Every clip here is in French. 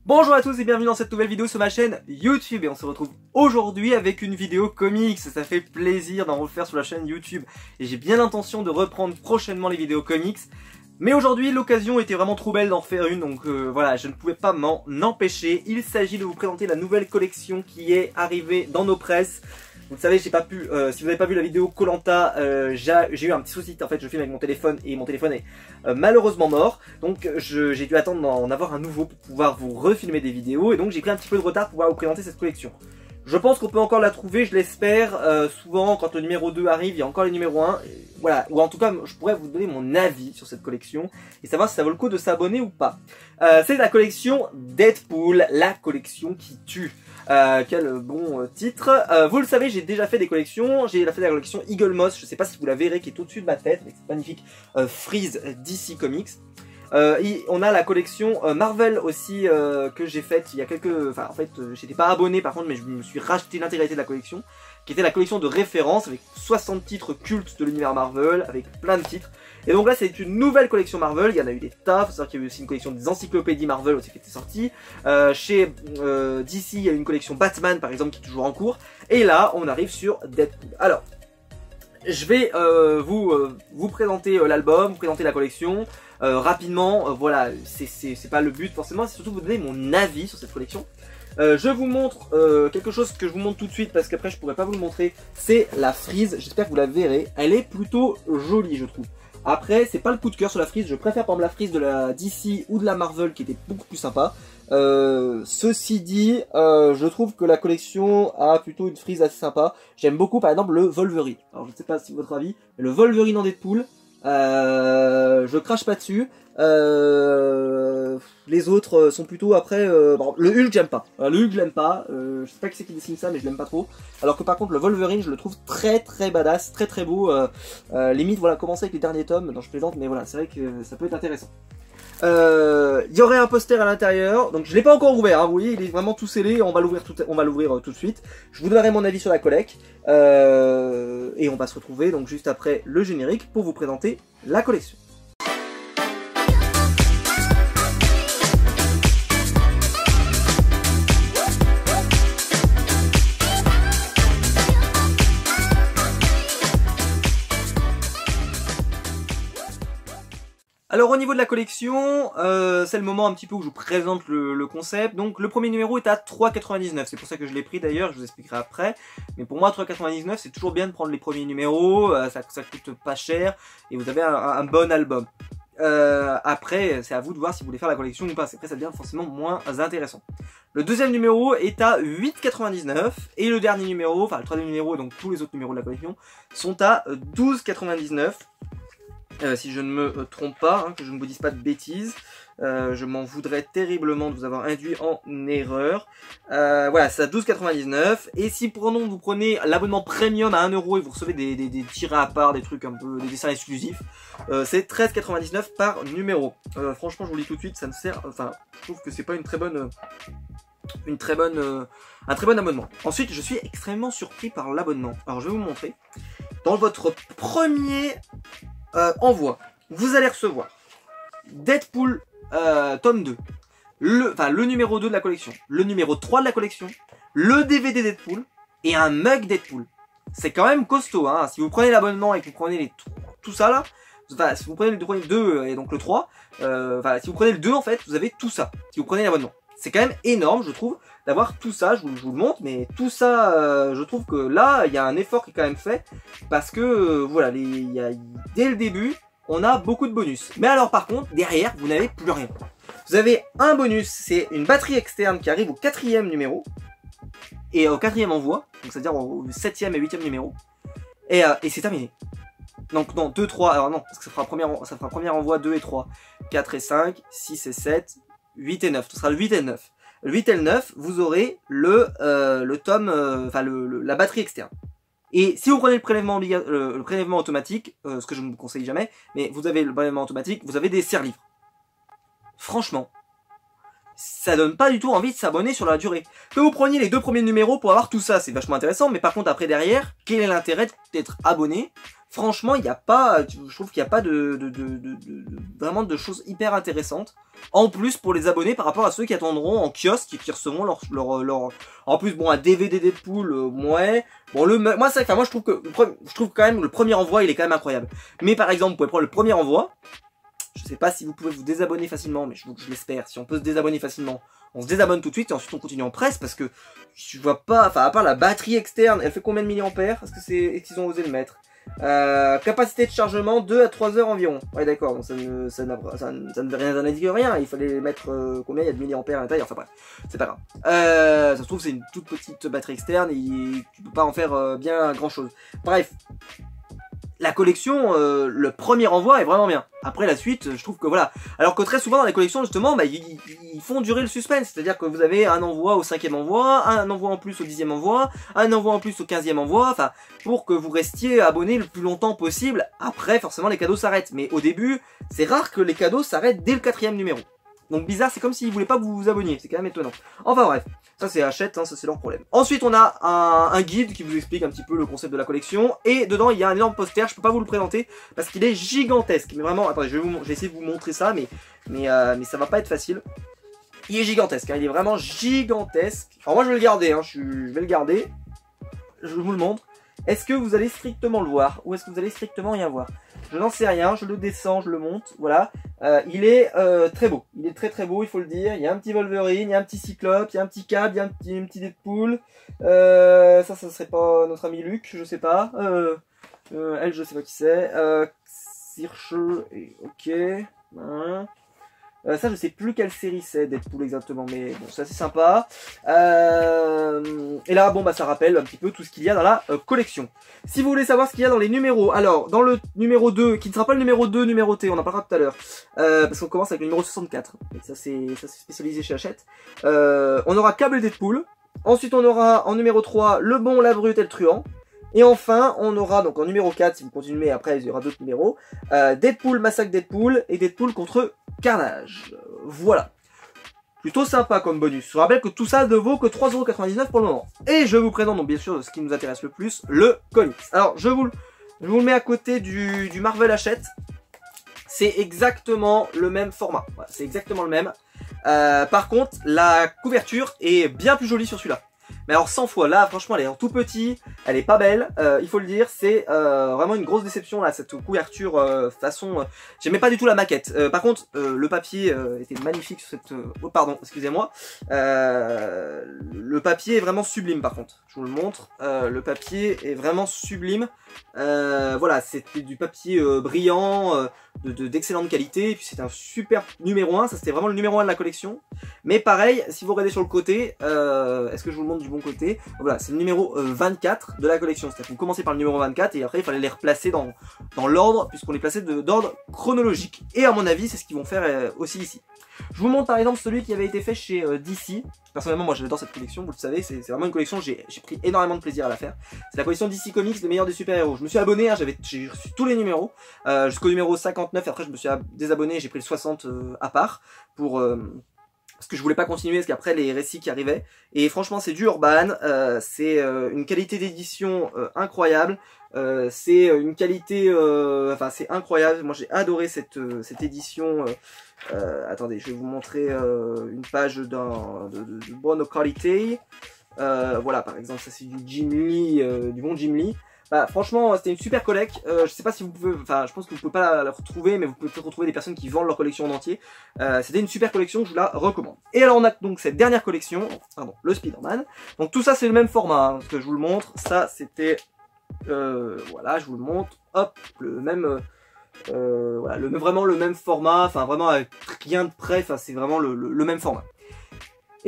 Bonjour à tous et bienvenue dans cette nouvelle vidéo sur ma chaîne YouTube. Et on se retrouve aujourd'hui avec une vidéo comics. Ça fait plaisir d'en refaire sur la chaîne YouTube. Et j'ai bien l'intention de reprendre prochainement les vidéos comics. Mais aujourd'hui l'occasion était vraiment trop belle d'en faire une. Donc voilà, je ne pouvais pas m'en empêcher. Il s'agit de vous présenter la nouvelle collection qui est arrivée dans nos presses. Vous le savez, j'ai pas pu, si vous n'avez pas vu la vidéo Koh-Lanta, j'ai eu un petit souci, en fait je filme avec mon téléphone et mon téléphone est malheureusement mort. Donc j'ai dû attendre d'en avoir un nouveau pour pouvoir vous refilmer des vidéos et donc j'ai pris un petit peu de retard pour pouvoir vous présenter cette collection. Je pense qu'on peut encore la trouver, je l'espère, souvent quand le numéro 2 arrive, il y a encore le numéro 1, voilà, ou en tout cas je pourrais vous donner mon avis sur cette collection et savoir si ça vaut le coup de s'abonner ou pas. C'est la collection Deadpool, la collection qui tue. Quel bon titre. Vous le savez, j'ai déjà fait des collections. J'ai fait la collection Eagle Moss, je sais pas si vous la verrez, qui est au-dessus de ma tête, avec cette magnifique frise DC Comics. On a la collection Marvel aussi que j'ai faite il y a quelques... Enfin en fait j'étais pas abonné par contre, mais je me suis racheté l'intégralité de la collection, qui était la collection de référence avec 60 titres cultes de l'univers Marvel, avec plein de titres. Et donc là c'est une nouvelle collection Marvel, il y en a eu des tas, faut savoir qu'il y a eu aussi une collection des encyclopédies Marvel aussi qui était sortie. Chez DC il y a eu une collection Batman par exemple qui est toujours en cours. Et là on arrive sur Deadpool. Alors, je vais vous présenter l'album, vous présenter la collection rapidement, voilà, c'est pas le but forcément, c'est surtout vous donner mon avis sur cette collection. Je vous montre quelque chose que je vous montre tout de suite parce qu'après je pourrais pas vous le montrer, c'est la frise, j'espère que vous la verrez, elle est plutôt jolie je trouve. Après c'est pas le coup de cœur sur la frise, je préfère par exemple la frise de la DC ou de la Marvel qui était beaucoup plus sympa. Ceci dit, je trouve que la collection a plutôt une frise assez sympa. J'aime beaucoup par exemple le Wolverine. Alors je ne sais pas si votre avis, mais le Wolverine en Deadpool, je crache pas dessus. Les autres sont plutôt après. Bon, le Hulk j'aime pas. Le Hulk je l'aime pas. Je sais pas qui c'est qui dessine ça, mais je l'aime pas trop. Alors que par contre le Wolverine je le trouve très badass, très beau. Limite voilà, commencer avec les derniers tomes. Non je plaisante, mais voilà, c'est vrai que ça peut être intéressant. Il y aurait un poster à l'intérieur, donc je l'ai pas encore ouvert, hein, vous voyez, il est vraiment tout scellé, on va l'ouvrir tout de suite. Je vous donnerai mon avis sur la collecte, et on va se retrouver donc juste après le générique pour vous présenter la collection. Alors au niveau de la collection, c'est le moment un petit peu où je vous présente le concept. Donc le premier numéro est à 3,99 €, c'est pour ça que je l'ai pris d'ailleurs, je vous expliquerai après. Mais pour moi 3,99 € c'est toujours bien de prendre les premiers numéros, ça coûte pas cher et vous avez un bon album. Après c'est à vous de voir si vous voulez faire la collection ou pas, après ça devient forcément moins intéressant. Le deuxième numéro est à 8,99 € et le dernier numéro, enfin le troisième numéro et donc tous les autres numéros de la collection sont à 12,99 €. Si je ne me trompe pas, hein, que je ne vous dise pas de bêtises, je m'en voudrais terriblement de vous avoir induit en erreur. Voilà, c'est à 12,99 € et si vous prenez l'abonnement premium à 1 € et vous recevez des tirés à part, des trucs un peu, des dessins exclusifs, c'est 13,99 € par numéro. Franchement, je vous le dis tout de suite, ça me sert, enfin, je trouve que c'est pas un très bon abonnement. Ensuite, je suis extrêmement surpris par l'abonnement. Alors, je vais vous montrer. Dans votre premier envoi, vous allez recevoir Deadpool tome 2, le numéro 2 de la collection, le numéro 3 de la collection, le DVD Deadpool et un mug Deadpool. C'est quand même costaud, hein. Si vous prenez l'abonnement et que vous prenez tout ça là, enfin, si vous prenez le 2 et donc le 3, si vous prenez le 2 en fait, vous avez tout ça, si vous prenez l'abonnement. C'est quand même énorme, je trouve, d'avoir tout ça, je vous le montre, mais tout ça, je trouve que là, il y a un effort qui est quand même fait, parce que, voilà, dès le début, on a beaucoup de bonus. Mais alors, par contre, derrière, vous n'avez plus rien. Vous avez un bonus, c'est une batterie externe qui arrive au 4e numéro, et au 4e envoi, donc c'est-à-dire au 7e et 8e numéro, et c'est terminé. Donc non, 2, 3, alors non, parce que ça fera premier envoi 2 et 3, 4 et 5, 6 et 7, 8 et 9, ce sera le 8 et le 9. Le 8 et le 9, vous aurez le tome, la batterie externe. Et si vous prenez le prélèvement automatique, ce que je ne vous conseille jamais, mais vous avez le prélèvement automatique, vous avez des serre-livres. Franchement, ça donne pas du tout envie de s'abonner sur la durée. Que vous preniez les 2 premiers numéros pour avoir tout ça, c'est vachement intéressant, mais par contre après derrière, quel est l'intérêt d'être abonné franchement, il n'y a pas, je trouve qu'il n'y a pas vraiment de choses hyper intéressantes. En plus, pour les abonnés, par rapport à ceux qui attendront en kiosque et qui recevront leur... En plus, bon, un DVD Deadpool, ouais. Bon, moi, c'est, enfin, moi, je trouve quand même le premier envoi, il est quand même incroyable. Mais par exemple, vous pouvez prendre le premier envoi. Je sais pas si vous pouvez vous désabonner facilement, mais je l'espère. Si on peut se désabonner facilement, on se désabonne tout de suite et ensuite on continue en presse parce que je vois pas, enfin, à part la batterie externe, elle fait combien de milliampères? Est-ce qu'ils ont osé le mettre? Capacité de chargement 2 à 3 heures environ. Ouais, d'accord, donc ça ne veut rien indiquer rien. Il fallait mettre combien il y a de milliampères à l'intérieur. Enfin bref, c'est pas grave. Ça se trouve c'est une toute petite batterie externe et tu peux pas en faire bien grand chose. Bref, la collection, le premier envoi est vraiment bien. Après la suite, je trouve que voilà. Alors que très souvent dans les collections justement, bah, ils font durer le suspense. C'est-à-dire que vous avez un envoi au 5e envoi, un envoi en plus au 10e envoi, un envoi en plus au 15e envoi. Enfin, pour que vous restiez abonné le plus longtemps possible. Après, forcément, les cadeaux s'arrêtent. Mais au début, c'est rare que les cadeaux s'arrêtent dès le 4e numéro. Donc bizarre, c'est comme s'ils voulaient pas que vous vous abonniez. C'est quand même étonnant. Enfin bref. Ça c'est Hachette, hein, ça c'est leur problème. Ensuite on a un guide qui vous explique un petit peu le concept de la collection. Et dedans il y a un énorme poster, je peux pas vous le présenter parce qu'il est gigantesque. Mais vraiment, attendez, je vais essayer de vous montrer ça, mais ça va pas être facile. Il est gigantesque, hein, il est vraiment gigantesque. Alors moi je vais le garder, hein, je vais le garder. Je vous le montre. Est-ce que vous allez strictement le voir ou est-ce que vous allez strictement rien voir? Je n'en sais rien, je le descends, je le monte, voilà. Il est très beau, il est très beau, il faut le dire. Il y a un petit Wolverine, il y a un petit Cyclope, il y a un petit Cap, il y a un petit Deadpool. Ça serait pas notre ami Luc, je sais pas. Elle, je sais pas qui c'est. Cirche, ok. Hein. Ça je sais plus quelle série c'est Deadpool exactement, mais bon c'est assez sympa. Et là bon bah ça rappelle un petit peu tout ce qu'il y a dans la collection. Si vous voulez savoir ce qu'il y a dans les numéros, alors dans le numéro 2, qui ne sera pas le numéro 2 numéroté, on en parlera tout à l'heure, parce qu'on commence avec le numéro 64, et ça c'est spécialisé chez Hachette. On aura Cable Deadpool, ensuite on aura en numéro 3 Le Bon, la Brute et le Truand. Et enfin, on aura donc en numéro 4, si vous continuez, après il y aura d'autres numéros, Deadpool, Massacre Deadpool et Deadpool contre Carnage. Voilà. Plutôt sympa comme bonus. Je vous rappelle que tout ça ne vaut que 3,99€ pour le moment. Et je vous présente donc bien sûr ce qui nous intéresse le plus, le comics. Alors je vous le mets à côté du Marvel Hachette. C'est exactement le même format. Voilà, c'est exactement le même. Par contre, la couverture est bien plus jolie sur celui-là. Mais alors 100 fois, là franchement elle est en tout petit, elle est pas belle, il faut le dire, c'est vraiment une grosse déception là, cette couverture façon... J'aimais pas du tout la maquette, par contre le papier était magnifique sur cette... Oh pardon, excusez-moi, le papier est vraiment sublime par contre, je vous le montre, le papier est vraiment sublime, voilà, c'était du papier brillant, d'excellente qualité, et puis c'était un super numéro 1, ça c'était vraiment le numéro 1 de la collection, mais pareil, si vous regardez sur le côté, est-ce que je vous le montre du bon côté? Voilà, c'est le numéro 24 de la collection, c'est-à-dire que vous commencez par le numéro 24 et après il fallait les replacer dans l'ordre, puisqu'on les plaçait d'ordre chronologique, et à mon avis c'est ce qu'ils vont faire aussi ici. Je vous montre par exemple celui qui avait été fait chez DC. Personnellement moi j'adore cette collection, vous le savez, c'est vraiment une collection, j'ai pris énormément de plaisir à la faire. C'est la collection DC Comics, le meilleur des super-héros. Je me suis abonné, hein, j'ai reçu tous les numéros, jusqu'au numéro 59, et après je me suis désabonné, j'ai pris le 60 à part, pour... parce que je voulais pas continuer, parce qu'après les récits qui arrivaient, et franchement c'est du Urban, c'est une qualité d'édition incroyable, c'est une qualité, enfin c'est incroyable, moi j'ai adoré cette édition, attendez je vais vous montrer une page de bonne qualité, voilà par exemple ça c'est du Jim Lee, du bon Jim Lee. Bah, franchement, c'était une super collecte. Je sais pas si vous pouvez, enfin, je pense que vous pouvez pas la retrouver, mais vous pouvez peut-être retrouver des personnes qui vendent leur collection en entier. C'était une super collection, je vous la recommande. Et alors, on a donc cette dernière collection, pardon, le Spider-Man. Donc tout ça, c'est le même format, hein, que je vous le montre. Ça, c'était, voilà, je vous le montre. Hop, le même, voilà, vraiment le même format. Enfin, vraiment avec rien de près. Enfin, c'est vraiment le même format.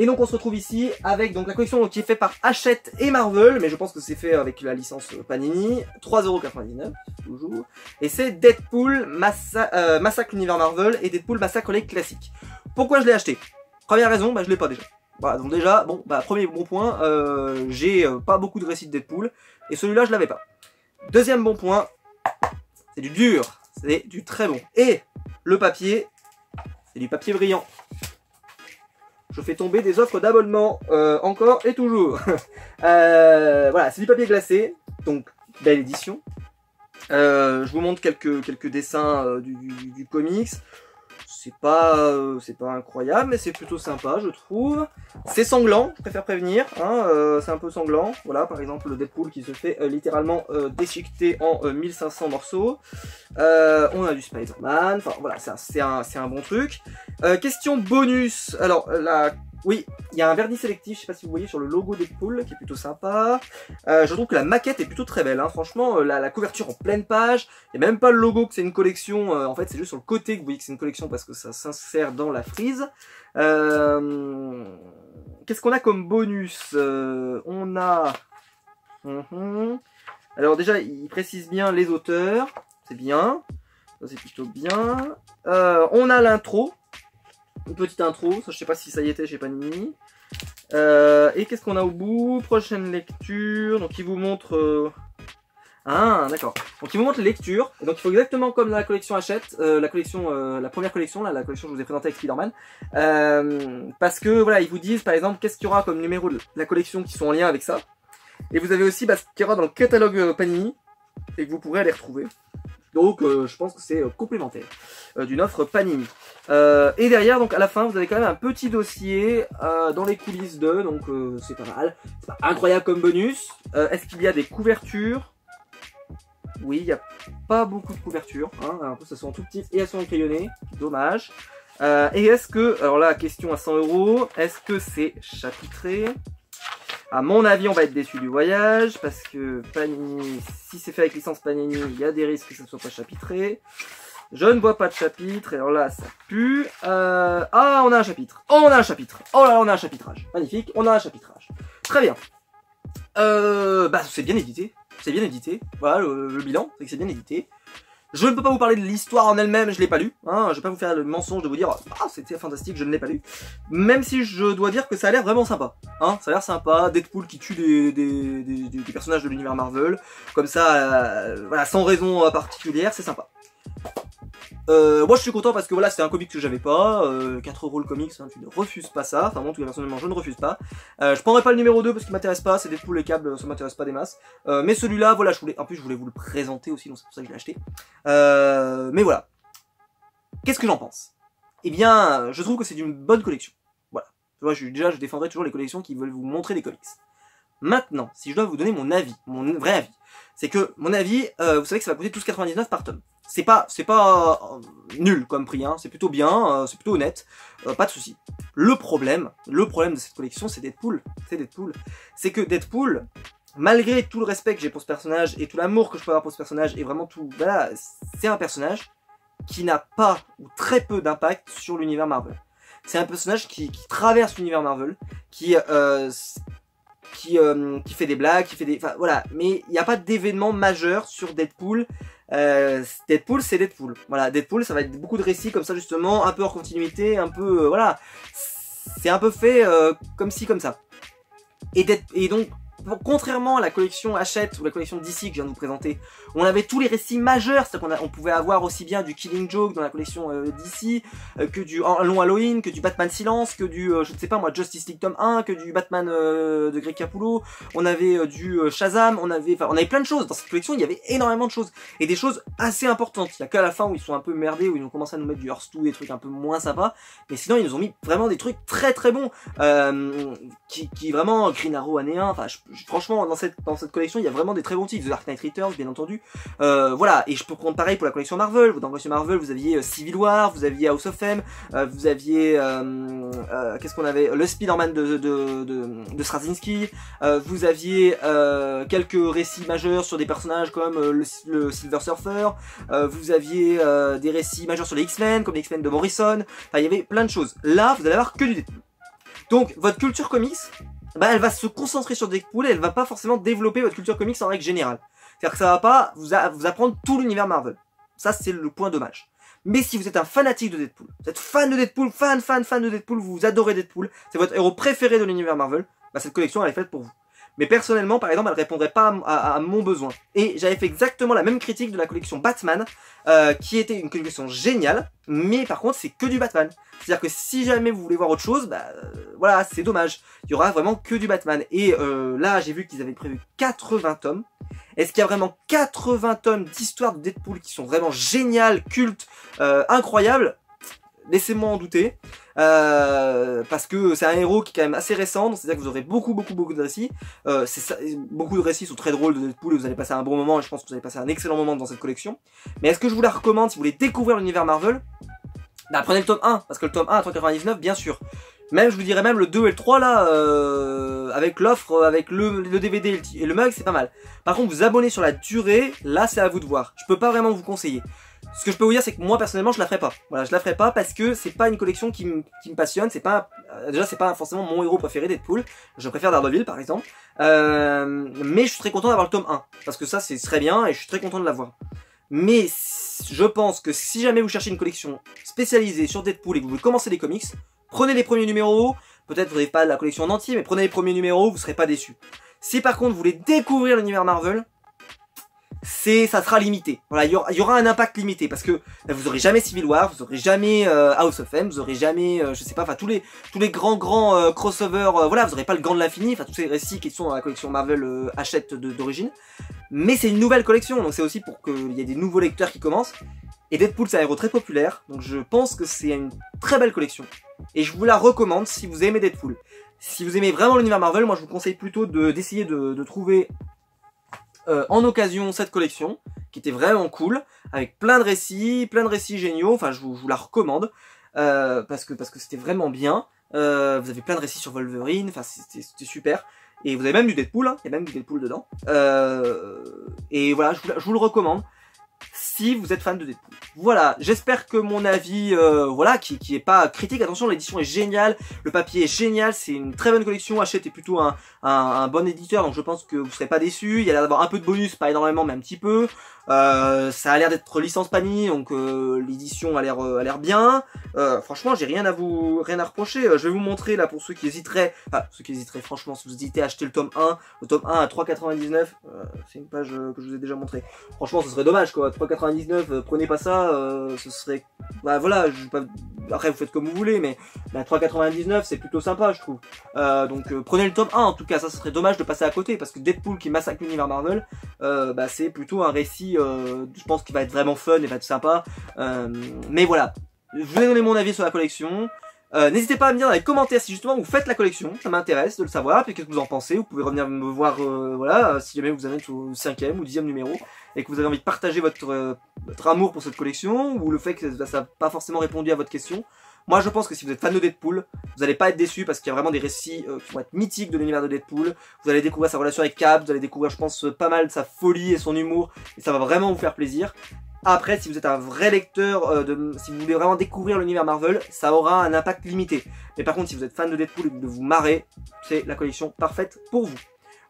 Et donc on se retrouve ici avec donc la collection qui est faite par Hachette et Marvel, mais je pense que c'est fait avec la licence Panini, 3,99€ toujours. Et c'est Deadpool Massacre l'univers Marvel et Deadpool Massacre les classiques. Pourquoi je l'ai acheté? Première raison, bah je l'ai pas déjà. Voilà, donc déjà, bon, bah premier bon point, j'ai pas beaucoup de récits de Deadpool, et celui-là je l'avais pas. Deuxième bon point, c'est du dur, c'est du très bon. Et le papier, c'est du papier brillant. Je fais tomber des offres d'abonnement, encore et toujours. Voilà, c'est du papier glacé, donc belle édition. Je vous montre quelques dessins du comics. C'est pas incroyable, mais c'est plutôt sympa, je trouve. C'est sanglant, je préfère prévenir. Hein, c'est un peu sanglant. Voilà, par exemple, le Deadpool qui se fait littéralement déchiqueter en 1500 morceaux. On a du Spider-Man. Enfin, voilà, c'est un bon truc. Question bonus. Alors, oui, il y a un vernis sélectif, je sais pas si vous voyez sur le logo Deadpool, qui est plutôt sympa. Je trouve que la maquette est plutôt très belle, hein. Franchement, la couverture en pleine page, il n'y a même pas le logo que c'est une collection, en fait c'est juste sur le côté que vous voyez que c'est une collection parce que ça s'insère dans la frise. Qu'est-ce qu'on a comme bonus? On a... Alors déjà, il précise bien les auteurs, c'est bien, ça c'est plutôt bien. On a l'intro. Une petite intro, ça je sais pas si ça y était chez Panini. Et qu'est-ce qu'on a au bout? Prochaine lecture, donc il vous montre... Ah d'accord, donc il vous montre les lectures, et donc il faut exactement comme dans la collection Hachette, la première collection, là, la collection que je vous ai présentée avec Spider-Man, parce que voilà, ils vous disent par exemple qu'est-ce qu'il y aura comme numéro de la collection qui sont en lien avec ça, et vous avez aussi ce qu'il y aura dans le catalogue Panini, et que vous pourrez aller retrouver. Donc je pense que c'est complémentaire d'une offre Panini. Et derrière, donc à la fin, vous avez quand même un petit dossier dans les coulisses de, donc c'est pas mal. C'est pas incroyable comme bonus. Est-ce qu'il y a des couvertures? Oui, il n'y a pas beaucoup de couvertures. Hein. En plus, elles sont tout petites et elles sont crayonnées. Dommage. Et est-ce que, alors là, question à 100 €, est-ce que c'est chapitré? À mon avis, on va être déçu du voyage, parce que Panini, si c'est fait avec licence Panini, il y a des risques que ça ne soit pas chapitré. Je ne vois pas de chapitre, et alors là, ça pue. Ah, on a un chapitre. Oh, on a un chapitre. Oh là là, on a un chapitrage. Magnifique, on a un chapitrage. Très bien. Bah, c'est bien édité. C'est bien édité. Voilà, le bilan, c'est que c'est bien édité. Je ne peux pas vous parler de l'histoire en elle-même, je l'ai pas lu. Hein, je vais pas vous faire le mensonge de vous dire ah c'était fantastique, je ne l'ai pas lu. Même si je dois dire que ça a l'air vraiment sympa. Hein, ça a l'air sympa. Deadpool qui tue des personnages de l'univers Marvel, comme ça, voilà, sans raison particulière, c'est sympa. Moi je suis content parce que voilà, c'était un comic que j'avais pas, 4 € le comics, hein, tu ne refuses pas ça, enfin bon, tout cas personnellement je ne refuse pas. Je prendrai pas le numéro 2 parce qu'il m'intéresse pas, c'est Deadpool, les câbles, ça m'intéresse pas des masses. Mais celui-là, voilà, en plus je voulais vous le présenter aussi, donc c'est pour ça que je l'ai acheté. Mais voilà. Qu'est-ce que j'en pense? Eh bien, je trouve que c'est d'une bonne collection. Voilà. Moi, je défendrai toujours les collections qui veulent vous montrer des comics. Maintenant, si je dois vous donner mon avis, mon vrai avis, c'est que mon avis, vous savez que ça va coûter 12,99 par tome. C'est pas nul comme prix, hein. C'est plutôt bien, c'est plutôt honnête, pas de souci. Le problème de cette collection, c'est Deadpool. C'est que Deadpool, malgré tout le respect que j'ai pour ce personnage et tout l'amour que je peux avoir pour ce personnage et vraiment tout, voilà, c'est un personnage qui n'a pas ou très peu d'impact sur l'univers Marvel. C'est un personnage qui traverse l'univers Marvel, qui fait des blagues, enfin voilà, mais il n'y a pas d'événement majeur sur Deadpool. Deadpool, c'est Deadpool. Voilà, Deadpool, ça va être beaucoup de récits comme ça justement, un peu hors continuité, un peu, voilà, c'est un peu fait comme ci comme ça. Et donc, contrairement à la collection Hachette ou la collection DC que je viens de vous présenter, on avait tous les récits majeurs, c'est-à-dire qu'on pouvait avoir aussi bien du Killing Joke dans la collection DC, que du Long Halloween, que du Batman Silence, que du, je ne sais pas moi, Justice League tome 1, que du Batman de Greg Capullo, on avait du Shazam, on avait plein de choses. Dans cette collection, il y avait énormément de choses, et des choses assez importantes. Il n'y a qu'à la fin où ils sont un peu merdés, où ils ont commencé à nous mettre du Earth 2, des trucs un peu moins sympas, mais sinon ils nous ont mis vraiment des trucs très très bons, qui vraiment, Green Arrow année 1, enfin franchement dans cette collection il y a vraiment des très bons titres, The Dark Knight Returns bien entendu, voilà, et je peux prendre pareil pour la collection Marvel. Dans la collection Marvel vous aviez Civil War, vous aviez House of M, vous aviez qu'est-ce qu'on avait, le Spider-Man de Straczynski, vous aviez quelques récits majeurs sur des personnages comme le Silver Surfer, vous aviez des récits majeurs sur les X-Men comme les X-Men de Morrison, enfin il y avait plein de choses. Là vous allez avoir que du Deadpool. Donc votre culture comics, bah, elle va se concentrer sur Deadpool et elle va pas forcément développer votre culture comics en règle générale. C'est-à-dire que ça va pas vous apprendre tout l'univers Marvel. Ça, c'est le point dommage. Mais si vous êtes un fanatique de Deadpool, vous êtes fan de Deadpool, fan de Deadpool, vous adorez Deadpool, c'est votre héros préféré de l'univers Marvel, bah cette collection elle est faite pour vous. Mais personnellement, par exemple, elle répondrait pas à mon besoin. Et j'avais fait exactement la même critique de la collection Batman, qui était une collection géniale, mais par contre, c'est que du Batman. C'est-à-dire que si jamais vous voulez voir autre chose, bah voilà, c'est dommage. Il y aura vraiment que du Batman. Et là, j'ai vu qu'ils avaient prévu 80 tomes. Est-ce qu'il y a vraiment 80 tomes d'histoire de Deadpool qui sont vraiment géniales, cultes, incroyables? Laissez-moi en douter, parce que c'est un héros qui est quand même assez récent, c'est-à-dire que vous aurez beaucoup de récits. Beaucoup de récits sont très drôles de Deadpool et vous allez passer un bon moment, et je pense que vous allez passer un excellent moment dans cette collection. Mais est-ce que je vous la recommande si vous voulez découvrir l'univers Marvel? Bah, prenez le tome 1, parce que le tome 1 à 3,99, bien sûr. Même, je vous dirais même le 2 et le 3 là, avec l'offre, avec le DVD et le mug, c'est pas mal. Par contre, vous abonner sur la durée, là c'est à vous de voir. Je peux pas vraiment vous conseiller. Ce que je peux vous dire, c'est que moi personnellement, je la ferai pas. Voilà, je la ferai pas parce que c'est pas une collection qui me passionne. C'est pas, déjà, c'est pas forcément mon héros préféré Deadpool. Je préfère Daredevil par exemple. Mais je suis très content d'avoir le tome 1 parce que ça, c'est très bien et je suis très content de l'avoir. Mais je pense que si jamais vous cherchez une collection spécialisée sur Deadpool et que vous voulez commencer des comics, prenez les premiers numéros. Peut-être vous n'avez pas la collection en entier, mais prenez les premiers numéros, vous serez pas déçus. Si par contre vous voulez découvrir l'univers Marvel, ça sera limité. Voilà, il y aura un impact limité parce que vous aurez jamais Civil War, vous aurez jamais House of M, vous aurez jamais, je sais pas, enfin tous les grands crossovers, voilà, vous aurez pas le Gant de l'Infini, enfin tous ces récits qui sont dans la collection Marvel Hachette d'origine. Mais c'est une nouvelle collection, donc c'est aussi pour qu'il y ait des nouveaux lecteurs qui commencent. Et Deadpool, c'est un héros très populaire, donc je pense que c'est une très belle collection. Et je vous la recommande si vous aimez Deadpool. Si vous aimez vraiment l'univers Marvel, moi je vous conseille plutôt d'essayer de trouver en occasion cette collection, qui était vraiment cool, avec plein de récits géniaux, enfin je vous la recommande, parce que c'était vraiment bien. Vous avez plein de récits sur Wolverine, enfin c'était super. Et vous avez même du Deadpool, hein, il y a même du Deadpool dedans. Et voilà, je vous le recommande si vous êtes fan de Deadpool. Voilà, j'espère que mon avis, voilà, qui est pas critique, attention, l'édition est géniale, le papier est génial, c'est une très bonne collection, Hachette est plutôt un bon éditeur, donc je pense que vous serez pas déçus. Il y a l'air d'avoir un peu de bonus, pas énormément, mais un petit peu. Ça a l'air d'être licence Panini, donc l'édition a l'air bien. Franchement, j'ai rien à reprocher. Je vais vous montrer là pour ceux qui hésiteraient, franchement, si vous hésitez à acheter le tome 1 à 3,99, c'est une page que je vous ai déjà montré. Franchement, ce serait dommage quoi, 3,99, prenez pas ça, ce serait, bah voilà, après vous faites comme vous voulez, mais 3,99 c'est plutôt sympa je trouve. Donc prenez le tome 1 en tout cas, ça serait dommage de passer à côté parce que Deadpool qui massacre l'univers Marvel, bah c'est plutôt un récit, je pense qu'il va être vraiment fun et va être sympa. Mais voilà, je vous ai donné mon avis sur la collection. N'hésitez pas à me dire dans les commentaires si justement vous faites la collection, ça m'intéresse de le savoir, puis qu'est-ce que vous en pensez. Vous pouvez revenir me voir, voilà, si jamais vous en êtes au 5e ou 10e numéro et que vous avez envie de partager votre amour pour cette collection, ou le fait que ça n'a pas forcément répondu à votre question. Moi je pense que si vous êtes fan de Deadpool, vous n'allez pas être déçu parce qu'il y a vraiment des récits qui vont être mythiques de l'univers de Deadpool. Vous allez découvrir sa relation avec Cap, vous allez découvrir je pense pas mal sa folie et son humour, et ça va vraiment vous faire plaisir. Après, si vous êtes un vrai lecteur, si vous voulez vraiment découvrir l'univers Marvel, ça aura un impact limité. Mais par contre, si vous êtes fan de Deadpool et de vous marrer, c'est la collection parfaite pour vous.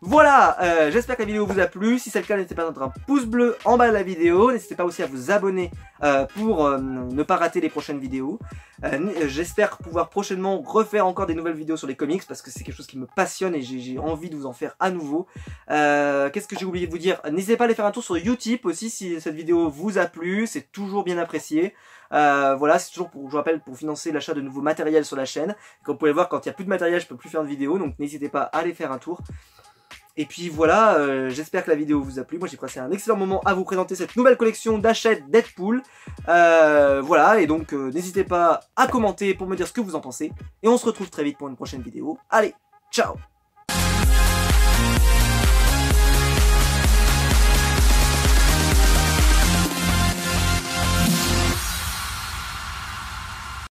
Voilà, j'espère que la vidéo vous a plu. Si c'est le cas, n'hésitez pas à mettre un pouce bleu en bas de la vidéo. N'hésitez pas aussi à vous abonner pour ne pas rater les prochaines vidéos. J'espère pouvoir prochainement refaire encore des nouvelles vidéos sur les comics parce que c'est quelque chose qui me passionne et j'ai envie de vous en faire à nouveau. Qu'est-ce que j'ai oublié de vous dire? N'hésitez pas à aller faire un tour sur Utip aussi si cette vidéo vous a plu. C'est toujours bien apprécié. Voilà, c'est toujours je vous rappelle, pour financer l'achat de nouveaux matériels sur la chaîne. Comme vous pouvez le voir, quand il n'y a plus de matériel, je peux plus faire de vidéos. Donc n'hésitez pas à aller faire un tour. Et puis voilà, j'espère que la vidéo vous a plu. Moi j'ai passé un excellent moment à vous présenter cette nouvelle collection d'Hachette Deadpool. Voilà, et donc n'hésitez pas à commenter pour me dire ce que vous en pensez. Et on se retrouve très vite pour une prochaine vidéo. Allez, ciao!